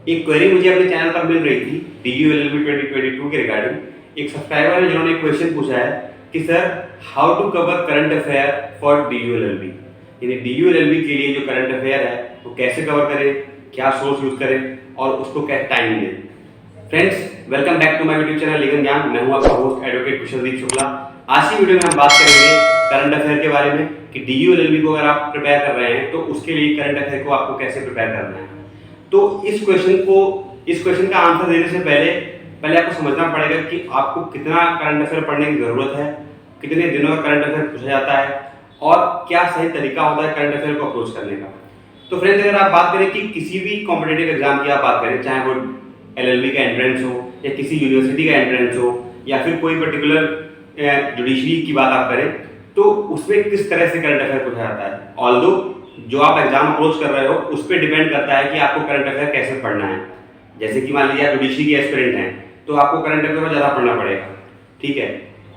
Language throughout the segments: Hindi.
एक क्वेरी मुझे अपने चैनल पर मिल रही थी DULLB 2022 के रिगार्डिंग। एक सब्सक्राइबर है जिन्होंने एक क्वेश्चन पूछा है कि sir how to cover current affair for DULLB, यानी DULLB के लिए जो करंट अफेयर है वो कैसे कवर करें, क्या सोर्स यूज करें और उसको क्या टाइम दें। Friends, welcome back to my YouTube channel लेगन ज्ञान। मैं हूं आपका होस्ट एडवोकेट कुशलदीप शुक्ला। आज की वीडियो में हम बात करेंगे करंट अफेयर के बारे में कि DULLB को अगर आप प्रिपेयर कर रहे हैं तो उसके लिए करंट अफेयर को आपको कैसे प्रिपेयर करना है। तो इस क्वेश्चन का आंसर देने से पहले आपको समझना पड़ेगा कि आपको कितना करंट अफेयर पढ़ने की जरूरत है, कितने दिनों का करंट अफेयर पूछा जाता है और क्या सही तरीका होता है करंट अफेयर को अप्रोच करने का। तो फ्रेंड्स, अगर आप बात करें कि किसी भी कॉम्पिटेटिव एग्जाम की आप बात करें, चाहे वो LLB का एंट्रेंस हो या किसी यूनिवर्सिटी का एंट्रेंस हो या फिर कोई पर्टिकुलर जुडिशरी की बात आप करें, तो उसमें किस तरह से करंट अफेयर पूछा जाता है। ऑल्दो जो आप एग्जाम अप्रोच कर रहे हो उस पर डिपेंड करता है कि आपको करंट अफेयर कैसे पढ़ना है। जैसे कि मान लीजिए आप जुडिशरी के एस्पिरेंट हैं तो आपको करंट अफेयर को ज़्यादा पढ़ना पड़ेगा, ठीक है।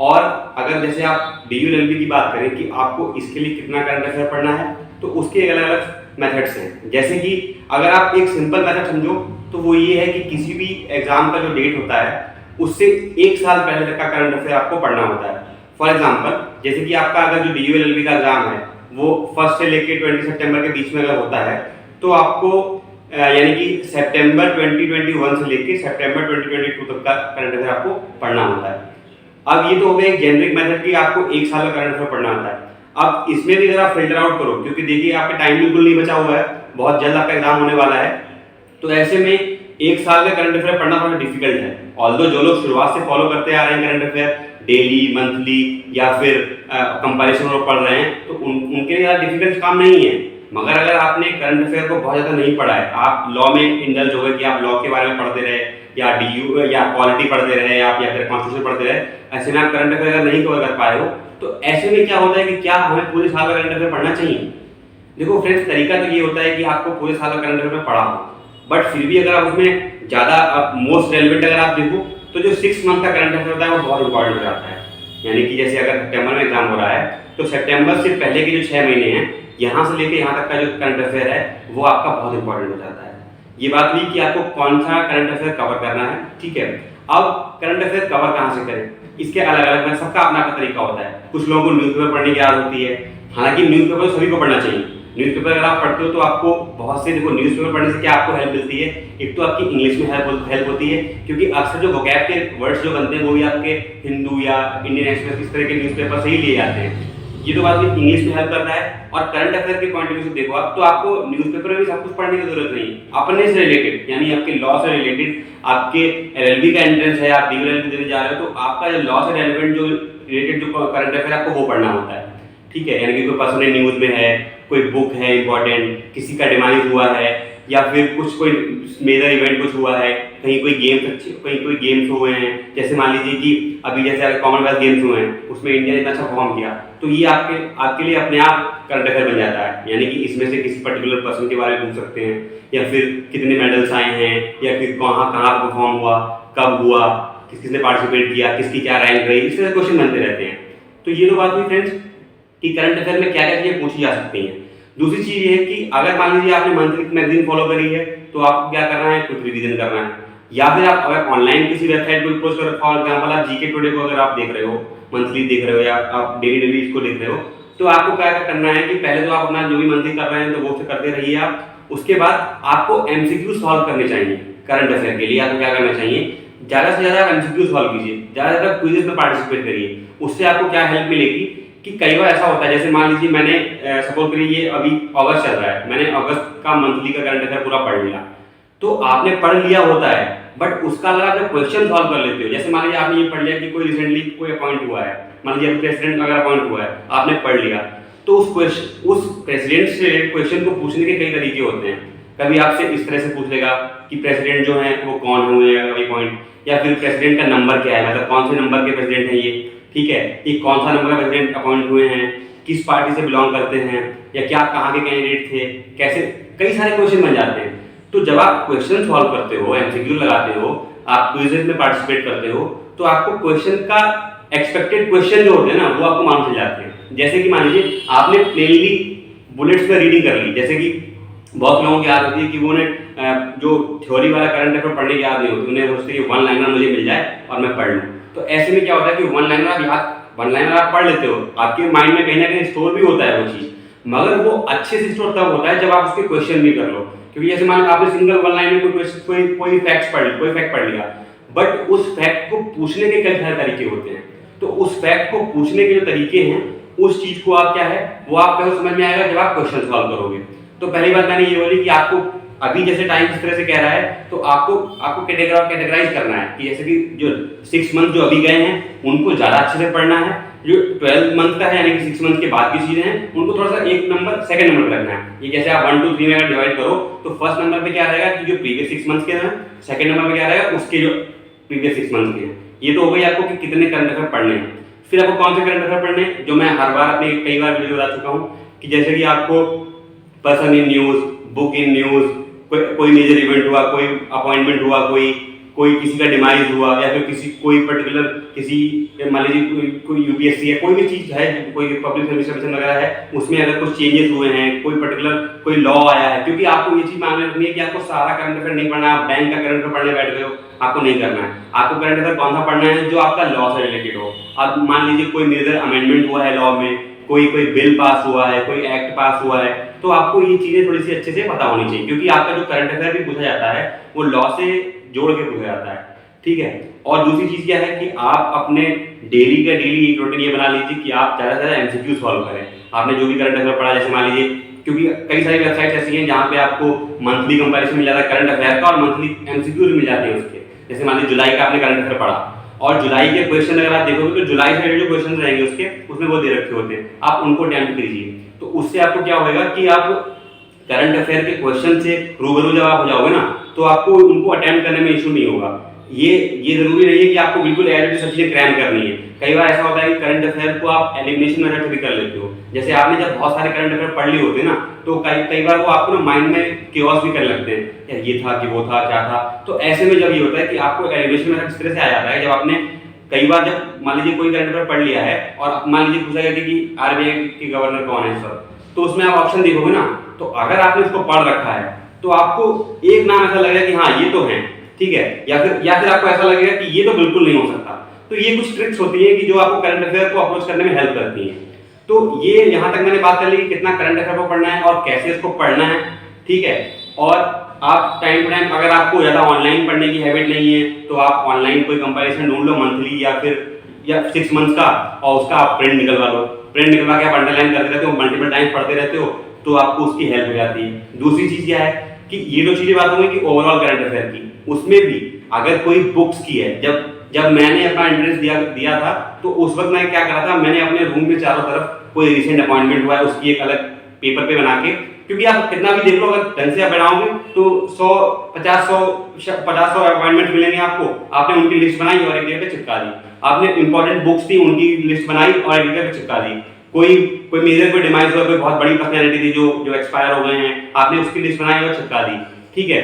और अगर जैसे आप DULLB की बात करें कि आपको इसके लिए कितना करंट अफेयर पढ़ना है, तो उसके अलग अलग मेथड्स हैं। जैसे कि अगर आप एक सिंपल मेथड समझो तो वो ये है कि किसी भी एग्जाम का जो डेट होता है उससे एक साल पहले तक का करंट अफेयर आपको पढ़ना होता है। फॉर एग्जाम्पल, जैसे कि आपका अगर जो DULLB का एग्जाम है वो 1 से लेके 20 सितंबर के बीच में अगर होता है तो आपको यानी कि सितंबर 2021 से लेके सितंबर 2022 तक का करंट अफेयर आपको पढ़ना होता है। अब ये तो हो गया एक जेनरिक मेथड कि आपको एक साल का करंट अफेयर पढ़ना होता है। अब इसमें भी अगर आप फिल्टर आउट करो, क्योंकि देखिए आपका टाइम बिल्कुल नहीं बचा हुआ है, बहुत जल्द आपका एग्जाम होने वाला है, तो ऐसे में एक साल का करंट अफेयर पढ़ना थोड़ा डिफिकल्ट है। ऑल्दो जो लोग शुरुआत से फॉलो करते आ रहे हैं करंट अफेयर डेली, मंथली या फिर कंपैरिजन में पढ़ रहे हैं, तो उनके लिए डिफिकल्ट काम नहीं है। मगर अगर आपने करंट अफेयर को बहुत ज़्यादा नहीं पढ़ा है, आप लॉ में इंडल्ज हो गए कि आप लॉ के बारे में पढ़ते रहे या DU या पॉलिटी पढ़ते रहे आप या फिर कॉन्स्टिट्यूशन पढ़ते रहे, ऐसे में आप करंट अफेयर अगर नहीं कवर कर पाए हो, तो ऐसे में क्या होता है कि क्या हमें पूरे साल का करंट अफेयर पढ़ना चाहिए। देखो फ्रेंड्स, तरीका तो ये होता है कि आपको पूरे साल का करंट अफेयर में पढ़ा हो, बट फिर भी अगर आप उसमें ज़्यादा मोस्ट रेलिवेंट अगर आप देखो तो जो 6 मंथ का करंट अफेयर होता है वो बहुत इंपॉर्टेंट हो जाता है। यानी कि जैसे अगर सितंबर में एग्जाम हो रहा है तो सितंबर से पहले के जो 6 महीने हैं, यहाँ से लेकर यहाँ तक का जो करंट अफेयर है वो आपका बहुत इंपॉर्टेंट हो जाता है। ये बात हुई कि आपको कौन सा करंट अफेयर कवर करना है, ठीक है। अब करंट अफेयर कवर कहाँ से करें, इसके अलग अलग सबका अपना तरीका होता है। कुछ लोगों को न्यूज़पेपर पढ़ने की आदत होती है, हालांकि न्यूज़पेपर सभी को पढ़ना चाहिए। न्यूज़पेपर अगर आप पढ़ते हो तो आपको बहुत से, देखो न्यूज़पेपर पढ़ने से क्या आपको हेल्प मिलती है, एक तो आपकी इंग्लिश में हेल्प होती है, क्योंकि अक्सर जो वोकैब के वर्ड्स जो बनते हैं वो भी आपके हिंदू या इंडियन एक्सप्रेस इस तरह के न्यूज़पेपर से ही लिए जाते हैं। ये तो बात हुई इंग्लिश में हेल्प करता है। और करंट अफेयर के पॉइंट ऑफ व्यू से देखो आप, तो आपको न्यूज़पेपर में भी सब कुछ पढ़ने की जरूरत नहीं, अपने से रिलेटेड यानी आपके लॉ से रिलेटेड, आपके LLB का एंट्रेंस है, आप DULLB देने जा रहे हो तो आपका लॉ से रिलेवेंट जो रिलेटेड जो करंट अफेयर आपको वो पढ़ना होता है, ठीक है। यानी कि कोई पर्सनल न्यूज़ में है, कोई बुक है इंपॉर्टेंट, किसी का डिमाइज हुआ है या फिर कुछ कोई मेजर इवेंट कुछ हुआ है, कहीं कोई गेम्स हुए हैं। जैसे मान लीजिए कि अभी जैसे कॉमनवेल्थ गेम्स हुए हैं, उसमें इंडिया ने इतना अच्छा परफॉर्म किया, तो ये आपके लिए अपने आप करंट अफेयर बन जाता है। यानी कि इसमें से किसी पर्टिकुलर पर्सन के बारे में पूछ सकते हैं, या फिर कितने मेडल्स आए हैं, या फिर कहाँ परफॉर्म हुआ, कब हुआ, किसने पार्टिसिपेट किया, किसकी क्या रैंक रही, इस तरह से क्वेश्चन बनते रहते हैं। तो ये तो बात हुई फ्रेंड्स कि करंट अफेयर में क्या क्या चीजें पूछी जा सकती हैं। दूसरी चीज ये है कि अगर मान लीजिए आपने मंथली मैगजीन फॉलो करी है तो आपको क्या करना है, कुछ रिवीजन करना है। या फिर आप अगर ऑनलाइन किसी वेबसाइट को अप्रोच कर, फॉर एग्जांपल आप GK टुडे को अगर आप देख रहे हो, मंथली देख रहे हो या आप डेली इसको देख रहे हो, तो आपको क्या करना है कि पहले तो आप अपना जो भी मंथली कर रहे हैं तो वो से करते रहिए आप। उसके बाद आपको MCQ सॉल्व करने चाहिए करंट अफेयर के लिए। आपको क्या करना चाहिए, ज्यादा से ज्यादा MCQ सॉल्व कीजिए, ज्यादा से ज्यादा क्विज़ में पार्टिसिपेट करिए। उससे आपको क्या हेल्प मिलेगी कि कई बार ऐसा होता है, जैसे मान लीजिए मैंने सपोज करिए ये अभी अगस्त चल रहा है, मैंने अगस्त का मंथली का करंट अफेयर पूरा पढ़ लिया, तो आपने पढ़ लिया होता है, बट उसका अगर आप क्वेश्चन सॉल्व कर लेते हो, जैसे मान लीजिए आपने ये पढ़ लिया कि कोई रिसेंटली कोई अपॉइंट हुआ है, मान लीजिए प्रेसिडेंट अगर अपॉइंट हुआ है, आपने पढ़ लिया, तो उस प्रेसिडेंट से क्वेश्चन को पूछने के कई तरीके होते हैं। कभी आपसे इस तरह से पूछ लेगा कि प्रेसिडेंट जो है वो कौन हुए हैं पॉइंट, या फिर प्रेसिडेंट का नंबर क्या है, मतलब कौन से नंबर के प्रेसिडेंट हैं ये, ठीक है, ये कौन सा नंबर का प्रेसिडेंट अपॉइंट हुए हैं, किस पार्टी से बिलोंग करते हैं, या क्या कहाँ के कैंडिडेट थे, कैसे, कई सारे क्वेश्चन बन जाते हैं। तो जब आप क्वेश्चन सॉल्व करते हो, MCQ लगाते हो, आप क्विज़ में पार्टिसिपेट करते हो, तो आपको क्वेश्चन का एक्सपेक्टेड क्वेश्चन जो होते हैं ना वो आपको मालूम चल जाते हैं। जैसे कि मान लीजिए आपने प्लेनली बुलेट्स में रीडिंग कर ली, जैसे कि बहुत लोगों की आदत होती है कि वो उन्हें जो थ्योरी वाला करंट अफेयर पढ़ने की याद नहीं होती, उन्हें सोचते कि वन लाइनर मुझे मिल जाए और मैं पढ़ लूँ। तो ऐसे में क्या होता है कि वन लाइनर आप पढ़ लेते हो, आपके माइंड में कहीं ना कहीं स्टोर भी होता है वो चीज़, मगर वो अच्छे से स्टोर तब होता है जब आप उसके क्वेश्चन भी कर लो। क्योंकि जैसे मान लो आपने सिंगल वन लाइन में कोई फैक्ट पढ़ लिया, बट उस फैक्ट को पूछने के कई सारे तरीके होते हैं। तो उस फैक्ट को पूछने के जो तरीके हैं, उस चीज को आप क्या है वो आप कभी समझ में आएगा जब आप क्वेश्चन सॉल्व करोगे। तो पहली बात मैंने ये बोली कि आपको अभी जैसे टाइम इस तरह से कह रहा है, तो आपको कैटेगराइज करना है कि जैसे कि जो 6 मंथ जो अभी गए हैं उनको ज्यादा अच्छे से पढ़ना है, जो 12 मंथ का है यानी कि 6 मंथ के बाद की चीजें हैं उनको थोड़ा सा एक नंबर सेकंड नंबर पे रखना है। ये जैसे आप 1 2 3 में अगर डिवाइड करो तो फर्स्ट नंबर पे क्या रहेगा कि जो प्रीवियस 6 मंथ के हैं, सेकंड नंबर पे क्या रहेगा उसके जो प्रीवियस 6 मंथ के हैं। ये तो हो गई आपको कि कितने करंट अफेयर पढ़ने हैं। फिर आपको कौन से करंट अफेयर पढ़ने हैं, जो मैं हर बार अपने कई बार वीडियो बता चुका हूँ कि जैसे कि आपको person in news, book in news, कोई मेजर इवेंट हुआ, कोई अपॉइंटमेंट हुआ, कोई किसी का डिमाइज हुआ, या फिर कोई पर्टिकुलर किसी मान लीजिए कोई यूपीएससी है, कोई भी चीज है, कोई पब्लिक सर्विस कमीशन वगैरह है, उसमें अगर कुछ चेंजेस हुए हैं, कोई पर्टिकुलर कोई लॉ आया है। क्योंकि आपको ये चीज माननी रखनी है कि आपको सारा करंट अफेयर नहीं पढ़ना है, आप बैंक का करंट अफेयर पढ़ने बैठ गए हो, आपको नहीं करना है। आपको करंट अफेयर कौन सा पढ़ना है जो आपका लॉ से रिलेटेड हो। अब मान लीजिए कोई मेजर अमेंडमेंट हुआ है लॉ में, कोई बिल पास हुआ है, कोई एक्ट पास हुआ है, तो आपको ये चीजें थोड़ी सी अच्छे से पता होनी चाहिए। क्योंकि आपका जो करंट अफेयर भी पूछा जाता है वो लॉ से जोड़ के पूछा जाता है, ठीक है। और दूसरी चीज क्या है कि आप अपने डेली एक रूटीन ये बना लीजिए कि आप ज्यादा से ज्यादा एमसीक्यू सॉल्व करें। आपने जो भी करंट अफेयर पढ़ा, जैसे मान लीजिए, क्योंकि कई सारी वेबसाइट्स ऐसी हैं जहाँ पे आपको मंथली कंपैरिजन मिल जाता है करंट अफेयर का और मंथली एमसीक्यू मिल जाते हैं उसके। जैसे मान लीजिए जुलाई का आपने करंट अफेयर पढ़ा और जुलाई के क्वेश्चन अगर आप देखोगे तो जुलाई से जो क्वेश्चन रहेंगे उसके उसमें वो दे रखे होते हैं, आप उनको अटेम्प्ट कीजिए। तो उससे आपको क्या होगा कि आप करंट अफेयर के क्वेश्चन से रूबरू जब आप हो जाओगे ना, तो आपको उनको अटेम्प्ट करने में इशू नहीं होगा। ये जरूरी नहीं है कि आपको बिल्कुल एज सब चीजें क्रैम करनी है। कई बार ऐसा होता है कि करंट अफेयर को आप एलिमिनेशन मेथड से भी कर लेते हो। जैसे आपने जब बहुत सारे करंट अफेयर पढ़ लिए होते हैं ना, तो कई बार वो आपको ना माइंड में केओस भी करने लगते हैं, यार ये था कि वो था क्या था। तो ऐसे में जब ये होता है कि आपको एलिमिनेशन मेथड इस तरह से आ जाता है, जब आपने कई बार जब मान लीजिए कोई करंट अफेयर पढ़ लिया है और मान लीजिए पूछा गया कि आरबीआई के गवर्नर कौन है सर, तो उसमें आप ऑप्शन देखोगे ना, तो अगर आपने उसको पढ़ रखा है तो आपको एक नाम ऐसा लगेगा कि हाँ ये तो है, ठीक है, या फिर आपको ऐसा लगेगा कि ये तो बिल्कुल नहीं हो सकता। तो ये कुछ ट्रिक्स होती है कि जो आपको करंट अफेयर को अप्रोच करने में हेल्प करती हैं। तो ये यहाँ तक मैंने बात कर ली कि कितना करंट अफेयर को पढ़ना है और कैसे इसको पढ़ना है, ठीक है। और आप टाइम टू टाइम, अगर आपको ज़्यादा ऑनलाइन पढ़ने की हैबिट नहीं है तो आप ऑनलाइन कोई कंपैरिजन ढूंढ लो मंथली या 6 मंथ्स का, और उसका आप प्रिंट निकलवा लो। प्रिंट निकलवा के आप अंडरलाइन करते रहते हो, मल्टीपल टाइम पढ़ते रहते हो, तो आपको उसकी हेल्प हो जाती है। दूसरी चीज क्या है कि ये दो चीजें बात होंगी कि ओवरऑल करंट अफेयर की, उसमें भी अगर कोई बुक्स की है, जब मैंने अपना इंटरेस्ट दिया था तो उस वक्त मैं क्या करा था, मैंने अपने रूम में चारों तरफ कोई रिसेंट अपॉइंटमेंट हुआ है उसकी एक अलग पेपर पे बना के, क्योंकि आप कितना भी देख लो अगर ढंग से आप बनाओगे तो 50 अपॉइंटमेंट मिलेंगे आपको। आपने उनकी लिस्ट बनाई और एक जगह पे चिपका दी। आपने इंपॉर्टेंट बुक्स थी उनकी लिस्ट बनाई और एक जगह पे चिपका दी। कोई मेजर कोई डिमाइस हुआ, कोई बहुत बड़ी पर्सनैलिटी थी जो एक्सपायर हो गए हैं, आपने उसकी लिस्ट बनाई और चिपका दी, ठीक है।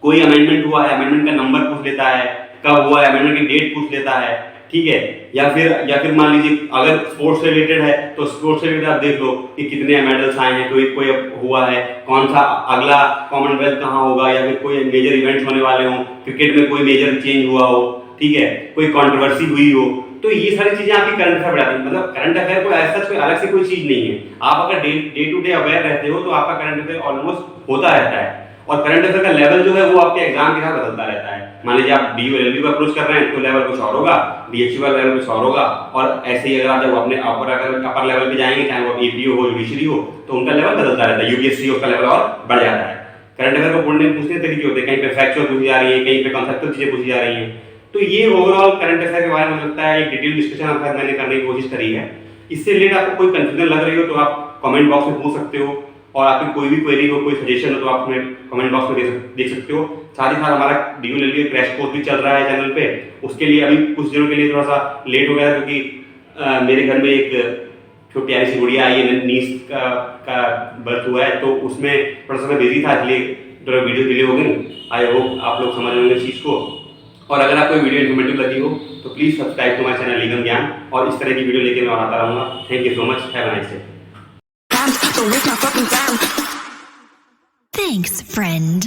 कोई अमेंडमेंट हुआ है, अमेंडमेंट का नंबर पूछ लेता है, कब हुआ है, अमेंडमेंट की डेट पूछ लेता है, ठीक है। या फिर मान लीजिए अगर स्पोर्ट्स से रिलेटेड है तो स्पोर्ट्स से रिलेटेड आप देख लो कि कितने मेडल्स आए हैं, कोई हुआ है, कौन सा अगला कॉमनवेल्थ कहाँ होगा, या फिर कोई मेजर इवेंट्स होने वाले हों, क्रिकेट में कोई मेजर चेंज हुआ हो, ठीक है, कोई कंट्रोवर्सी हुई हो। तो ये सारी चीजें आपकी करंट अफेयर बढ़ाती हैं। मतलब करंट अफेयर को ऐसा कोई अलग से कोई चीज नहीं है। आप अगर डे टू डे अवेयर रहते हो तो आपका करंट अफेयर ऑलमोस्ट होता रहता है। और करंट अफेयर का लेवल जो है वो आपके एग्जाम के साथ बदलता रहता है। मान लीजिए आप डीयू एलएलबी को अप्रोच कर रहे हैं तो लेवल कुछ और होगा, डीएचयू का लेवल कुछ और होगा, और ऐसे ही अगर आप जब अपने अपर लेवल पे जाएंगे, चाहे वो एपीओ हो, जुडिशरी हो, तो उनका लेवल बदलता रहता है। यूपीएससी का लेवल और बढ़ जाता है। करंट अफेयर को पूछने तरीके होते हैं, कहीं पे फैक्चुअल पूछी जा रही है, कहीं पे कॉन्सेप्चुअल चीजें पूछी जा रही हैं। तो ये ओवरऑल करंट अफेयर के बारे में लगता है एक डिटेल डिस्कशन आपका मैंने करने की कोशिश करी है। इससे रिलेटेड आपको कोई कंफ्यूजन लग रही हो तो आप कमेंट बॉक्स में पूछ सकते हो, और आपकी कोई भी क्वेरी हो, कोई सजेशन हो तो आप हमें कमेंट बॉक्स में देख सकते हो। साथ ही साथ हमारा डीयू एलएलबी क्रैश कोर्स भी चल रहा है चैनल पे। उसके लिए अभी कुछ दिनों के लिए थोड़ा सा लेट हो गया क्योंकि मेरे घर में एक छोटी प्यारी सी गुड़िया आई है, नीस का बर्थ हुआ है, तो उसमें थोड़ा सा मैं बिजी था, इसलिए थोड़ा वीडियो डिले हो गई। आई होप आप लोग समझ लेंगे इस चीज़ को। और अगर आपको वीडियो इन्फॉर्मेटिव लगी हो तो please subscribe to my channel Nigam Gyan, और इस तरह की वीडियो लेके मैं आता रहूँगा। Thank you so much, have a nice day. Thanks, friend.